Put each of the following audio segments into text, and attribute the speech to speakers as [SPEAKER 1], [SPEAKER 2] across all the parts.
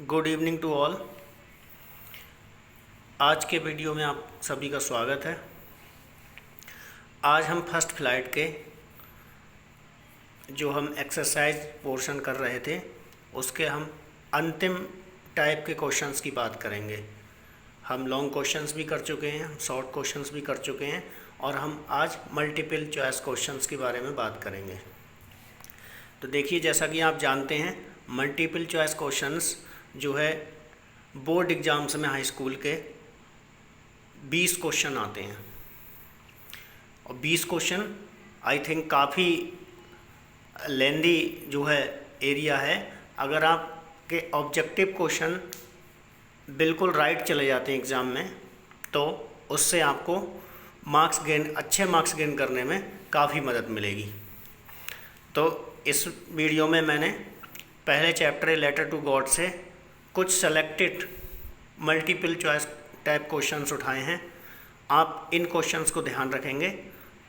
[SPEAKER 1] Good evening to all. आज के video में आप सभी का स्वागत है। आज हम फर्स्ट फ्लाइट के जो हम एक्सरसाइज पोर्शन कर रहे थे उसके हम अंतिम टाइप के क्वेश्चंस की बात करेंगे। हम लॉन्ग क्वेश्चंस भी कर चुके हैं, हम शॉर्ट क्वेश्चंस भी कर चुके हैं और हम आज मल्टीपल चॉइस क्वेश्चंस के बारे में बात करेंगे। तो देखिए, जैसा कि आप जानते हैं मल्टीपल चॉइस क्वेश्चंस जो है बोर्ड एग्ज़ाम्स में हाई स्कूल के 20 क्वेश्चन आते हैं और 20 क्वेश्चन आई थिंक काफ़ी लेंदी जो है एरिया है। अगर आपके ऑब्जेक्टिव क्वेश्चन बिल्कुल राइट चले जाते हैं एग्ज़ाम में तो उससे आपको अच्छे मार्क्स गेन करने में काफ़ी मदद मिलेगी। तो इस वीडियो में मैंने पहले चैप्टर लेटर टू गॉड से कुछ selected multiple choice type questions उठाए हैं। आप इन क्वेश्चंस को ध्यान रखेंगे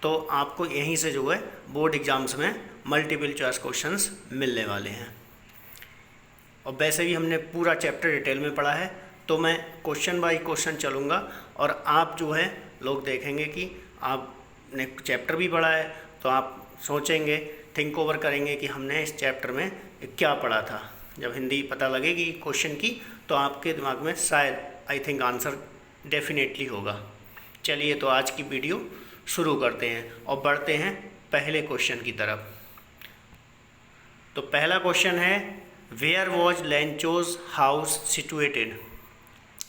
[SPEAKER 1] तो आपको यहीं से जो है बोर्ड एग्ज़ाम्स में मल्टीपल चॉइस क्वेश्चंस मिलने वाले हैं। और वैसे भी हमने पूरा चैप्टर डिटेल में पढ़ा है तो मैं क्वेश्चन बाय क्वेश्चन चलूँगा और आप जो है लोग देखेंगे कि आपने चैप्टर भी पढ़ा है तो आप सोचेंगे, थिंक ओवर करेंगे कि हमने इस चैप्टर में क्या पढ़ा था। जब हिंदी पता लगेगी क्वेश्चन की तो आपके दिमाग में शायद आई थिंक आंसर डेफिनेटली होगा। चलिए तो आज की वीडियो शुरू करते हैं और बढ़ते हैं पहले क्वेश्चन की तरफ। तो पहला क्वेश्चन है, where was Lencho's house situated.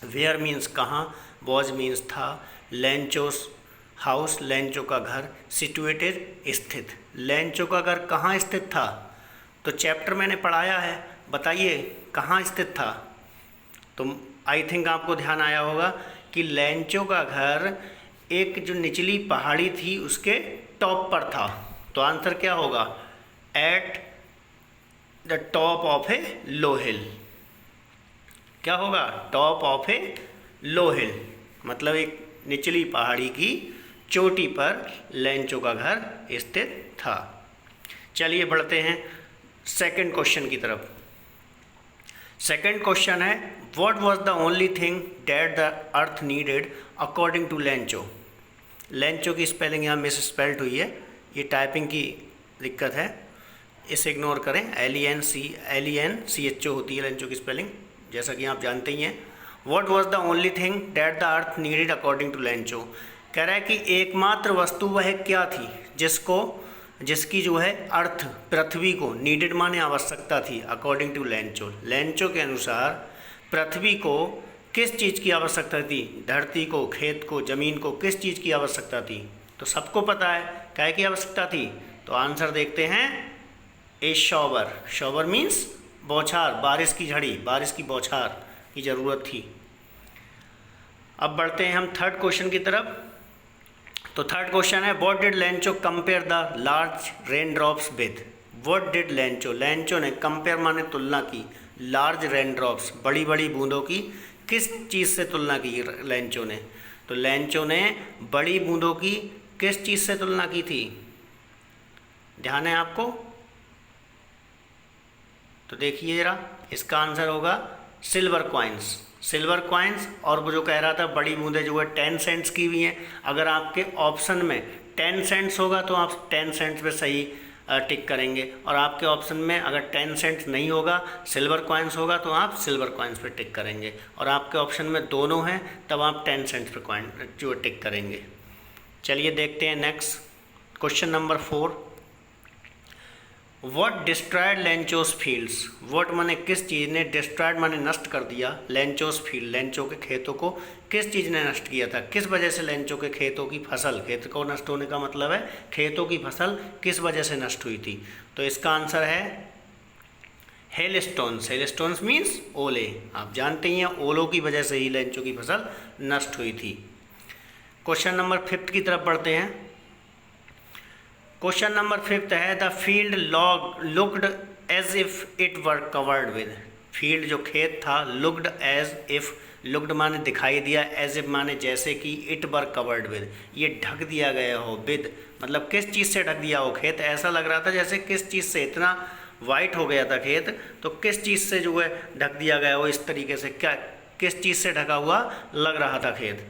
[SPEAKER 1] Where means कहाँ, वॉज मीन्स था, लेंचोस हाउस लेंचो का घर, सिचुएटेड स्थित। लेंचो का घर कहाँ स्थित था? तो चैप्टर मैंने पढ़ाया है, बताइए कहाँ स्थित था। तो आई थिंक आपको ध्यान आया होगा कि लेंचो का घर एक जो निचली पहाड़ी थी उसके टॉप पर था। तो आंसर क्या होगा? एट द टॉप ऑफ ए लो हिल। क्या होगा? टॉप ऑफ ए लो हिल, मतलब एक निचली पहाड़ी की चोटी पर लेंचो का घर स्थित था। चलिए बढ़ते हैं सेकंड क्वेश्चन की तरफ। सेकंड क्वेश्चन है, what was the only thing that the earth needed according to Lencho. Lencho की स्पेलिंग यहाँ मिस स्पेल्ड हुई है, ये टाइपिंग की दिक्कत है, इसे इग्नोर करें। LENCHO होती है लेंचो की स्पेलिंग, जैसा कि आप जानते ही हैं। What was the only thing that the earth needed according to Lencho. कह रहा है कि एकमात्र वस्तु वह क्या थी जिसकी जो है अर्थ पृथ्वी को, नीडेड माने आवश्यकता थी, अकॉर्डिंग टू लेंचो। लेंचो के अनुसार पृथ्वी को किस चीज़ की आवश्यकता थी? धरती को, खेत को, ज़मीन को किस चीज़ की आवश्यकता थी? तो सबको पता है क्या की आवश्यकता थी। तो आंसर देखते हैं, ए शॉवर। शॉवर मीन्स बौछार, बारिश की झड़ी, बारिश की बौछार की ज़रूरत थी। अब बढ़ते हैं हम थर्ड क्वेश्चन की तरफ। तो थर्ड क्वेश्चन है, what did Lencho compare the large rain drops with. What did Lencho, Lencho ने कंपेयर माने तुलना की, लार्ज रेन ड्रॉप्स बड़ी बड़ी बूंदों की किस चीज़ से तुलना की लेंचो ने। तो लेंचो ने बड़ी बूंदों की किस चीज़ से तुलना की थी? ध्यान है आपको? तो देखिए जरा, इसका आंसर होगा सिल्वर कॉइन्स। सिल्वर कॉइन्स, और वो जो कह रहा था बड़ी बूंदें जो है 10 सेंट्स की भी हैं। अगर आपके ऑप्शन में 10 सेंट्स होगा तो आप 10 सेंट्स पे सही टिक करेंगे, और आपके ऑप्शन में अगर 10 सेंट्स नहीं होगा, सिल्वर कॉइन्स होगा, तो आप सिल्वर कॉइन्स पे टिक करेंगे, और आपके ऑप्शन में दोनों हैं तब आप 10 सेंट्स पे कॉइन जो टिक करेंगे। चलिए देखते हैं next question number 4। What destroyed Lencho's fields. What माने किस चीज़ ने, डिस्ट्रॉयड माने नष्ट कर दिया, लेंचोस फील्ड लेंचो के खेतों को किस चीज़ ने नष्ट किया था? किस वजह से लेंचो के खेतों की फसल, खेत को नष्ट होने का मतलब है खेतों की फसल किस वजह से नष्ट हुई थी? तो इसका आंसर है hail stones. Hail stones means ओले। आप जानते ही हैं ओलों की वजह से ही लेंचो की फसल नष्ट हुई थी। क्वेश्चन नंबर 5 की तरफ बढ़ते हैं। क्वेश्चन नंबर 5 है, the field looked as if it were covered with. Field जो खेत था, लुक्ड एज इफ, लुक्ड माने दिखाई दिया, एज इफ माने जैसे कि, इट वर कवर्ड विद ये ढक दिया गया हो, विद मतलब किस चीज़ से ढक दिया हो। खेत ऐसा लग रहा था जैसे किस चीज़ से, इतना वाइट हो गया था खेत, तो किस चीज़ से जो है ढक दिया गया वो इस तरीके से, क्या किस चीज़ से ढका हुआ लग रहा था खेत?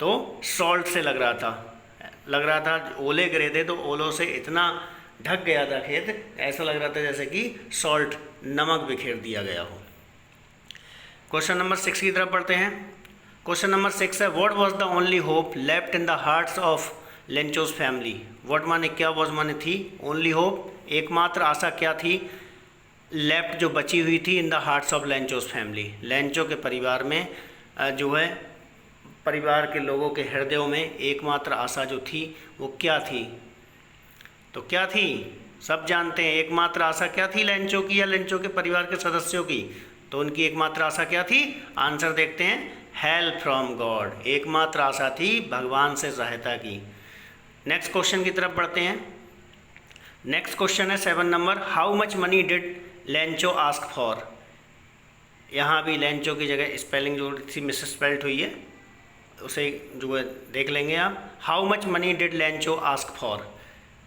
[SPEAKER 1] तो सॉल्ट से लग रहा था। ओले गिरे थे तो ओलों से इतना ढक गया था खेत, ऐसा लग रहा था जैसे कि सॉल्ट, नमक बिखेर दिया गया हो। क्वेश्चन नंबर 6 की तरफ पढ़ते हैं। क्वेश्चन नंबर 6 है, what was the only hope left in the hearts of Lencho's family. What माने क्या, वाज माने थी, ओनली होप एकमात्र आशा क्या थी, लेफ्ट जो बची हुई थी, in the hearts of Lencho's family, Lencho के परिवार में जो है परिवार के लोगों के हृदयों में एकमात्र आशा जो थी वो क्या थी? तो क्या थी? सब जानते हैं एकमात्र आशा क्या थी लेंचो की या लेंचो के परिवार के सदस्यों की। तो उनकी एकमात्र आशा क्या थी? आंसर देखते हैं, हेल्प फ्रॉम गॉड। एकमात्र आशा थी भगवान से सहायता की। नेक्स्ट क्वेश्चन की तरफ बढ़ते हैं। नेक्स्ट क्वेश्चन है 7 number, how much money did Lencho ask for. यहाँ भी लेंचो की जगह स्पेलिंग जो थी मिसस्पेल्ड हुई है, उसे जो है देख लेंगे आप। How much money did Lencho ask for,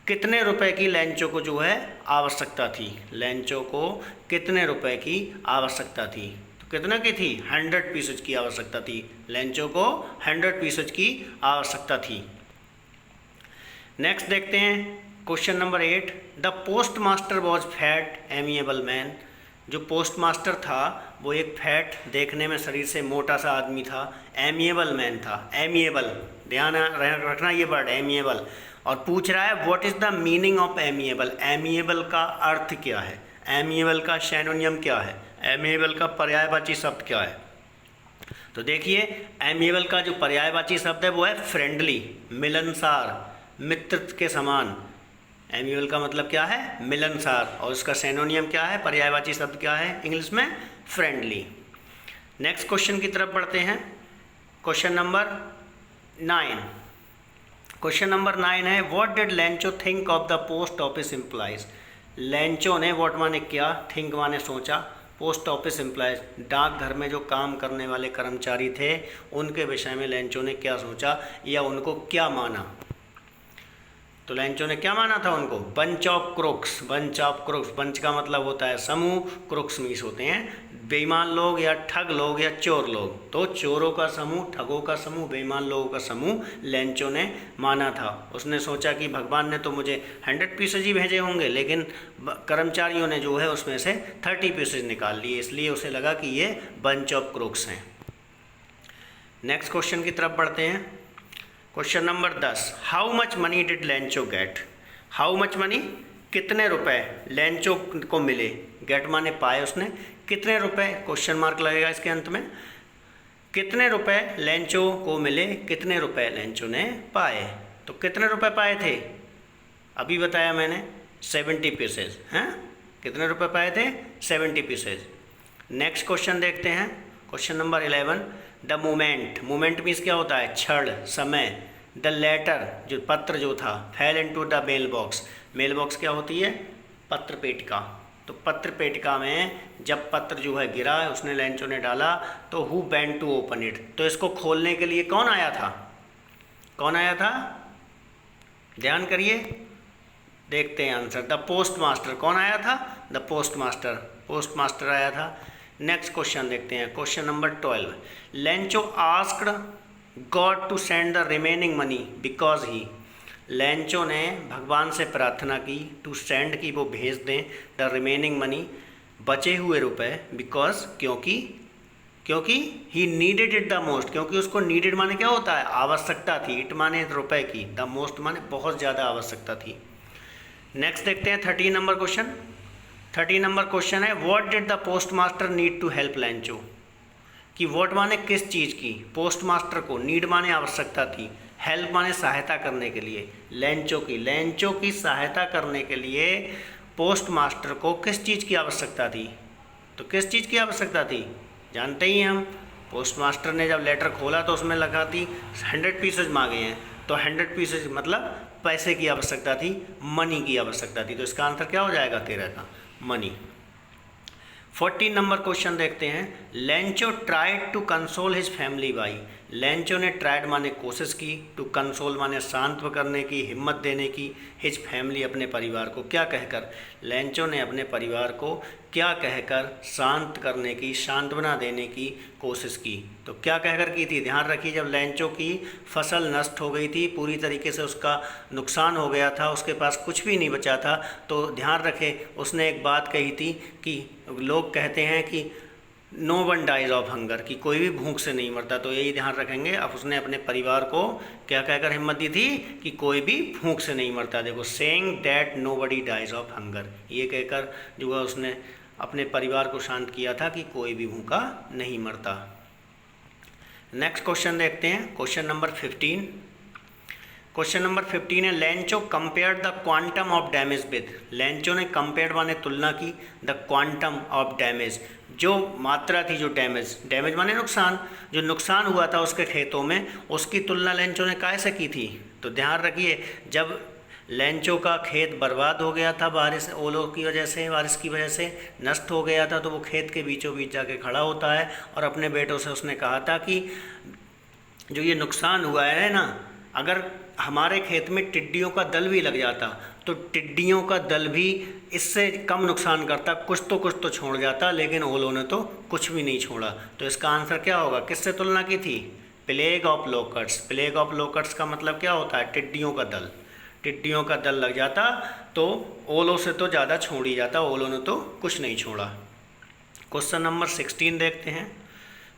[SPEAKER 1] कितने रुपए की लेंचो को जो है आवश्यकता थी, लेंचो को कितने रुपए की आवश्यकता थी? तो कितना की थी? 100 पीसेज की आवश्यकता थी, लेंचो को 100 पीसेज की आवश्यकता थी। नेक्स्ट देखते हैं question number 8, the post master was fat amiable man. जो पोस्ट मास्टर था वो एक फैट, देखने में शरीर से मोटा सा आदमी था, एमिएबल मैन था। एमिएबल, ध्यान रखना ये वर्ड एमिएबल। और पूछ रहा है what is the meaning of amiable. Amiable का अर्थ क्या है? एमिएबल का सिनोनिम क्या है? एमिएबल का पर्यायवाची शब्द क्या है? तो देखिए, एमिएबल का जो पर्यायवाची शब्द है वो है फ्रेंडली, मिलनसार, मित्र के समान। एमिएबल का मतलब क्या है? मिलनसार। और उसका सिनोनिम क्या है, पर्यायवाची शब्द क्या है इंग्लिश में? फ्रेंडली। नेक्स्ट क्वेश्चन की तरफ बढ़ते हैं। Question number 9। क्वेश्चन नंबर 9 है, what did Lencho think of the post office employees. Lencho ने, व्हाट माने क्या, थिंक माने सोचा, पोस्ट ऑफिस एम्प्लॉइज डाकघर में जो काम करने वाले कर्मचारी थे उनके विषय में लेंचो ने क्या सोचा या उनको क्या माना? तो लेंचो ने क्या माना था उनको? Bunch of crooks. Bunch of crooks, bunch का मतलब होता है समूह, क्रुक्स मीन्स होते हैं बेईमान लोग या ठग लोग या चोर लोग। तो चोरों का समूह, ठगों का समूह, बेईमान लोगों का समूह लेंचो ने माना था। उसने सोचा कि भगवान ने तो मुझे 100 पीसेज ही भेजे होंगे, लेकिन कर्मचारियों ने जो है उसमें से 30 पीसेज निकाल लिए, इसलिए उसे लगा कि ये बंच ऑफ क्रुक्स हैं। नेक्स्ट क्वेश्चन की तरफ बढ़ते हैं। Question number 10, how much money did Lencho get. How much money, कितने रुपए लेंचो को मिले। गेट माने पाए उसने, कितने रुपए, क्वेश्चन मार्क लगेगा इसके अंत में। कितने रुपए लेंचो को मिले, कितने रुपए लेंचो ने पाए। तो कितने रुपए पाए थे? अभी बताया मैंने, 70 पीसेज हैं। कितने रुपए पाए थे? 70 पीसेज। नेक्स्ट क्वेश्चन देखते हैं। Question number 11, the moment. Moment means क्या होता है? क्षण, समय। द लेटर, जो पत्र जो था, fell into the mail box. Mail box क्या होती है? पत्र पेटिका। तो पत्र पेटिका में जब पत्र जो है गिरा, उसने लेंचो ने डाला, तो who went to open it. तो इसको खोलने के लिए कौन आया था? कौन आया था? ध्यान करिए, देखते हैं आंसर। The post master. कौन आया था? The post master. Post master आया था। नेक्स्ट क्वेश्चन देखते हैं। Question number 12, Lencho asked God to send the remaining money because he. Lencho ने भगवान से प्रार्थना की, टू सेंड की वो भेज दें, द रिमेनिंग मनी बचे हुए रुपए, बिकॉज क्योंकि he needed it the most. क्योंकि उसको नीडेड माने क्या होता है? आवश्यकता थी। इट माने रुपए की, द मोस्ट माने बहुत ज़्यादा आवश्यकता थी। नेक्स्ट देखते हैं 13 नंबर क्वेश्चन। 13 नंबर क्वेश्चन है, what did the post master need to help Lencho. कि व्हाट माने किस चीज़ की, पोस्ट मास्टर को, नीड माने आवश्यकता थी, हेल्प माने सहायता करने के लिए, लेंचो की सहायता करने के लिए पोस्ट मास्टर को किस चीज़ की आवश्यकता थी। तो किस चीज़ की आवश्यकता थी? जानते ही हैं हम, पोस्ट मास्टर ने जब लेटर खोला तो उसमें लगा थी 100 पीसेज मांगे हैं, तो 100 पीसेज मतलब पैसे की आवश्यकता थी, मनी की आवश्यकता थी। तो इसका आंसर क्या हो जाएगा? 13 का, मनी। 14 नंबर क्वेश्चन देखते हैं। Lencho tried to console his family by. Lencho ने ट्राइड माने कोशिश की, टू कंसोल माने शांत करने की, हिम्मत देने की, हिज फैमिली अपने परिवार को क्या कहकर, लेंचो ने अपने परिवार को क्या कहकर शांत करने की, सांत्वना देने की कोशिश की। तो क्या कहकर की थी, ध्यान रखिए, जब लेंचो की फसल नष्ट हो गई थी, पूरी तरीके से उसका नुकसान हो गया था, उसके पास कुछ भी नहीं बचा था, तो ध्यान रखें उसने एक बात कही थी कि लोग कहते हैं कि no one dies of hunger, कि कोई भी भूख से नहीं मरता, तो यही ध्यान रखेंगे। अब उसने अपने परिवार को क्या कहकर हिम्मत दी थी कि कोई भी भूख से नहीं मरता। देखो, saying that nobody dies of hunger, ये कहकर जो है उसने अपने परिवार को शांत किया था कि कोई भी भूखा नहीं मरता। नेक्स्ट क्वेश्चन देखते हैं, क्वेश्चन नंबर 15। क्वेश्चन नंबर 15 है, Lencho compare the quantum of damage with, Lencho ने कंपेयर माने तुलना की, द क्वांटम ऑफ डैमेज, जो मात्रा थी, जो डैमेज माने नुकसान, जो नुकसान हुआ था उसके खेतों में, उसकी तुलना लेंचो ने कैसे की थी। तो ध्यान रखिए, जब लेंचो का खेत बर्बाद हो गया था बारिश, ओलों की वजह से, बारिश की वजह से नष्ट हो गया था, तो वो खेत के बीचों बीच जाके खड़ा होता है और अपने बेटों से उसने कहा था कि जो ये नुकसान हुआ है ना, अगर हमारे खेत में टिड्डियों का दल भी लग जाता तो टिड्डियों का दल भी इससे कम नुकसान करता, कुछ तो छोड़ जाता, लेकिन ओलों ने तो कुछ भी नहीं छोड़ा। तो इसका आंसर क्या होगा, किससे तुलना की थी, plague of locusts. Plague of locusts का मतलब क्या होता है, टिड्डियों का दल, टिड्डियों का दल लग जाता तो ओलों से तो ज़्यादा छोड़ ही जाता, ओलों ने तो कुछ नहीं छोड़ा। क्वेश्चन नंबर 16 देखते हैं।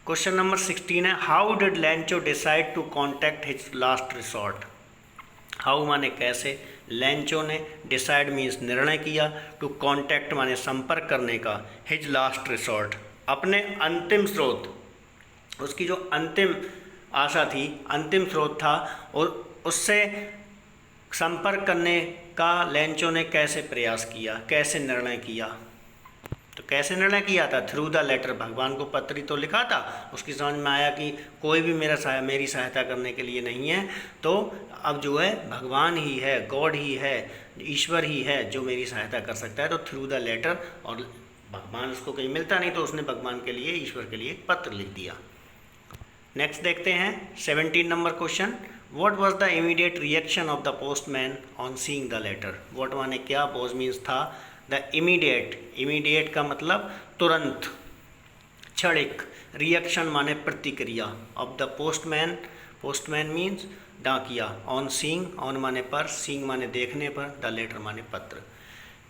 [SPEAKER 1] क्वेश्चन नंबर 16 है, how did Lencho decide to contact his last resort. How माने कैसे, लेंचो ने डिसाइड मीन्स निर्णय किया, टू कॉन्टैक्ट माने संपर्क करने का, हिज लास्ट रिसोर्ट अपने अंतिम स्रोत, उसकी जो अंतिम आशा थी, अंतिम स्रोत था, और उससे संपर्क करने का लेंचो ने कैसे प्रयास किया, कैसे निर्णय किया। तो कैसे निर्णय किया था, थ्रू द लेटर, भगवान को पत्र ही तो लिखा था, उसकी समझ में आया कि कोई भी मेरी सहायता करने के लिए नहीं है, तो अब जो है भगवान ही है, गॉड ही है, ईश्वर ही है जो मेरी सहायता कर सकता है, तो थ्रू द लेटर, और भगवान उसको कहीं मिलता नहीं तो उसने भगवान के लिए, ईश्वर के लिए पत्र लिख दिया। नेक्स्ट देखते हैं 17 नंबर question, what was the immediate reaction of the postman on seeing the letter. What माने क्या, वॉज मीन्स था, द इमीडिएट का मतलब तुरंत, क्षणिक, रिएक्शन माने प्रतिक्रिया, ऑफ द पोस्टमैन मीन्स डाकिया, ऑन सीइंग, ऑन माने पर, सीइंग माने देखने पर, द लेटर माने पत्र।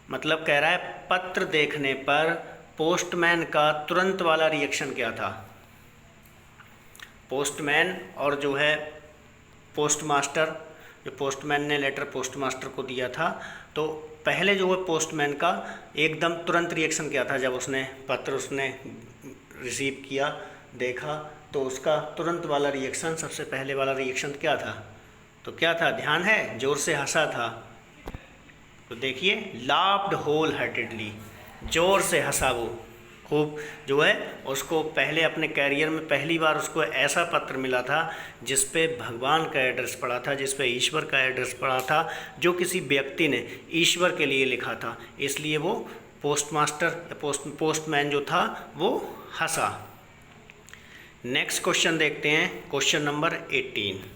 [SPEAKER 1] मतलब कह रहा है पत्र देखने पर पोस्टमैन का तुरंत वाला रिएक्शन क्या था। पोस्टमैन और जो है पोस्टमास्टर, जो पोस्टमैन ने लेटर पोस्टमास्टर को दिया था, तो पहले जो है पोस्टमैन का एकदम तुरंत रिएक्शन क्या था, जब उसने पत्र रिसीव किया, देखा, तो उसका तुरंत वाला रिएक्शन, सबसे पहले वाला रिएक्शन क्या था, तो क्या था, ध्यान है, जोर से हंसा था। तो देखिए, लाफ्ड होल हार्टेडली, जोर से हंसा वो खूब, जो है उसको पहले अपने कैरियर में पहली बार उसको ऐसा पत्र मिला था जिस पे भगवान का एड्रेस पड़ा था, जिस पे ईश्वर का एड्रेस पड़ा था, जो किसी व्यक्ति ने ईश्वर के लिए लिखा था, इसलिए वो पोस्टमैन जो था वो हंसा। नेक्स्ट क्वेश्चन देखते हैं, क्वेश्चन नंबर 18।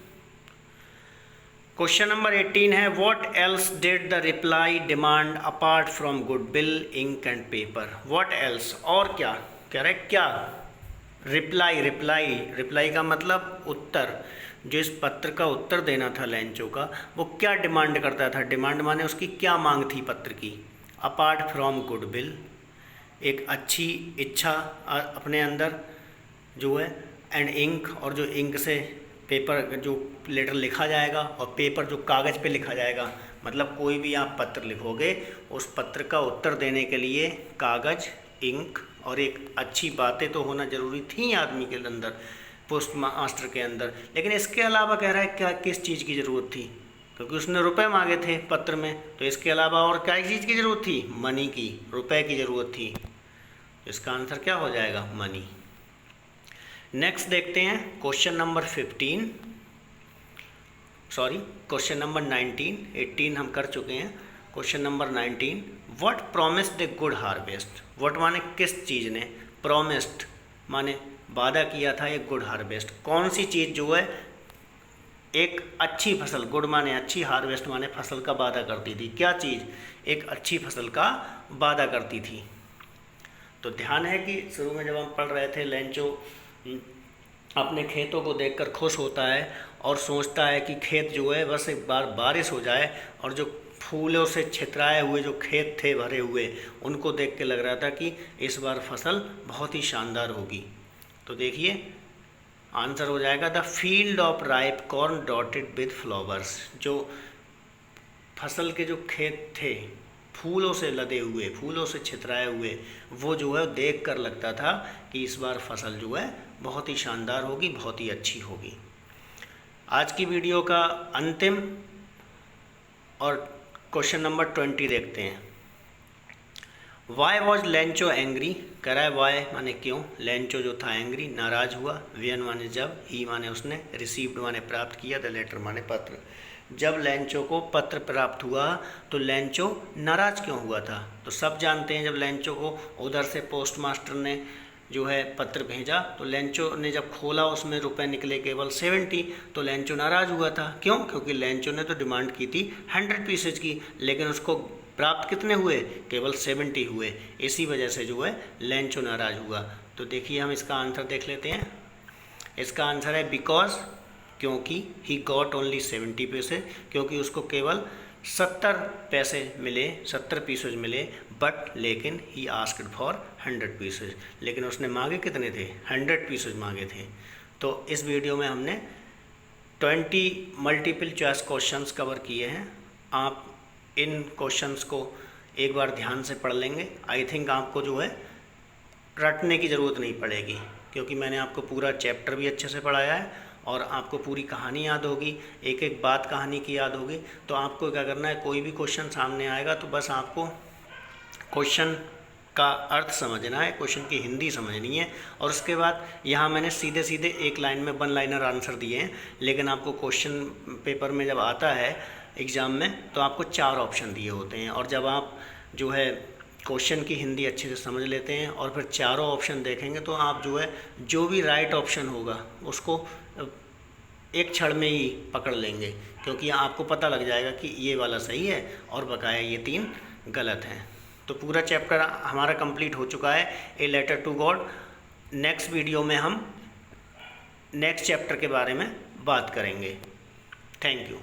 [SPEAKER 1] क्वेश्चन नंबर 18 है, what else did the reply demand apart from goodwill, ink and paper. What else, और क्या, करेक्ट, क्या, रिप्लाई का मतलब उत्तर, जो इस पत्र का उत्तर देना था लेंचो का, वो क्या डिमांड करता था, डिमांड माने उसकी क्या मांग थी पत्र की, अपार्ट फ्रॉम गुडविल, एक अच्छी इच्छा अपने अंदर जो है, एंड इंक, और जो इंक से पेपर, जो लेटर लिखा जाएगा, और पेपर जो कागज़ पे लिखा जाएगा, मतलब कोई भी आप पत्र लिखोगे, उस पत्र का उत्तर देने के लिए कागज़, इंक और एक अच्छी बातें तो होना ज़रूरी थी आदमी के अंदर, पोस्ट मास्टर के अंदर। लेकिन इसके अलावा कह रहा है क्या, किस चीज़ की ज़रूरत थी, क्योंकि उसने रुपए मांगे थे पत्र में, तो इसके अलावा और क्या चीज़ की ज़रूरत थी, मनी की, रुपए की ज़रूरत थी। इसका आंसर क्या हो जाएगा, मनी। नेक्स्ट देखते हैं क्वेश्चन नंबर 19, 18 हम कर चुके हैं। Question number 19, what promised a good harvest. What माने किस चीज़ ने, प्रॉमिस्ड माने वादा किया था एक गुड हार्वेस्ट। कौन सी चीज़ जो है एक अच्छी फसल, गुड माने अच्छी, हार्वेस्ट माने फसल का वादा करती थी। क्या चीज़ एक अच्छी फसल का वादा करती थी? तो ध्यान है कि शुरू में जब हम पढ़ रहे थे, लेंचो अपने खेतों को देखकर खुश होता है और सोचता है कि खेत जो है बस एक बार बारिश हो जाए और जो फूलों से छितराए हुए जो खेत थे भरे हुए, उनको देख के लग रहा था कि इस बार फसल बहुत ही शानदार होगी। तो देखिए आंसर हो जाएगा the field of ripe corn dotted with flowers. जो फसल के जो खेत थे फूलों से लदे हुए, फूलों से छितराए हुए, वो जो है देख कर लगता था कि इस बार फसल जो है बहुत ही शानदार होगी, बहुत ही अच्छी होगी। आज की वीडियो का अंतिम और क्वेश्चन नंबर 20 देखते हैं। Why was Lencho angry? कह रहा है वाई माने क्यों, लेंचो जो था एंग्री नाराज हुआ, वेन माने जब, ही माने उसने, रिसीव्ड माने प्राप्त किया, द लेटर माने पत्र। जब लेंचो को पत्र प्राप्त हुआ तो लेंचो नाराज क्यों हुआ था? तो सब जानते हैं जब लेंचो को उधर से पोस्ट मास्टर ने जो है पत्र भेजा तो लेंचो ने जब खोला उसमें रुपए निकले केवल 70, तो लेंचो नाराज हुआ था। क्यों? क्योंकि लेंचो ने तो डिमांड की थी 100 पीसेज की, लेकिन उसको प्राप्त कितने हुए? केवल 70 हुए। इसी वजह से जो है लेंचो नाराज हुआ। तो देखिए हम इसका आंसर देख लेते हैं। इसका आंसर है बिकॉज, क्योंकि, ही गॉट ओनली 70 पैसे, क्योंकि उसको केवल 70 पैसे मिले, 70 पीसेज मिले, बट लेकिन ही आस्क्ड फॉर 100 पीसेज, लेकिन उसने मांगे कितने थे? 100 पीसेज मांगे थे। तो इस वीडियो में हमने 20 मल्टीपल चॉइस क्वेश्चंस कवर किए हैं। आप इन क्वेश्चंस को एक बार ध्यान से पढ़ लेंगे। आई थिंक आपको जो है रटने की ज़रूरत नहीं पड़ेगी, क्योंकि मैंने आपको पूरा चैप्टर भी अच्छे से पढ़ाया है और आपको पूरी कहानी याद होगी, एक एक बात कहानी की याद होगी। तो आपको क्या करना है, कोई भी क्वेश्चन सामने आएगा तो बस आपको क्वेश्चन का अर्थ समझना है, क्वेश्चन की हिंदी समझनी है, और उसके बाद यहाँ मैंने सीधे सीधे एक लाइन में 1 लाइनर आंसर दिए हैं, लेकिन आपको क्वेश्चन पेपर में जब आता है एग्ज़ाम में तो आपको 4 ऑप्शन दिए होते हैं, और जब आप जो है क्वेश्चन की हिंदी अच्छे से समझ लेते हैं और फिर चारों ऑप्शन देखेंगे तो आप जो है जो भी राइट ऑप्शन होगा उसको एक क्षण में ही पकड़ लेंगे, क्योंकि आपको पता लग जाएगा कि ये वाला सही है और बकाया ये 3 गलत हैं। तो पूरा चैप्टर हमारा कंप्लीट हो चुका है, a letter to God. Next video में हम नेक्स्ट चैप्टर के बारे में बात करेंगे। Thank you.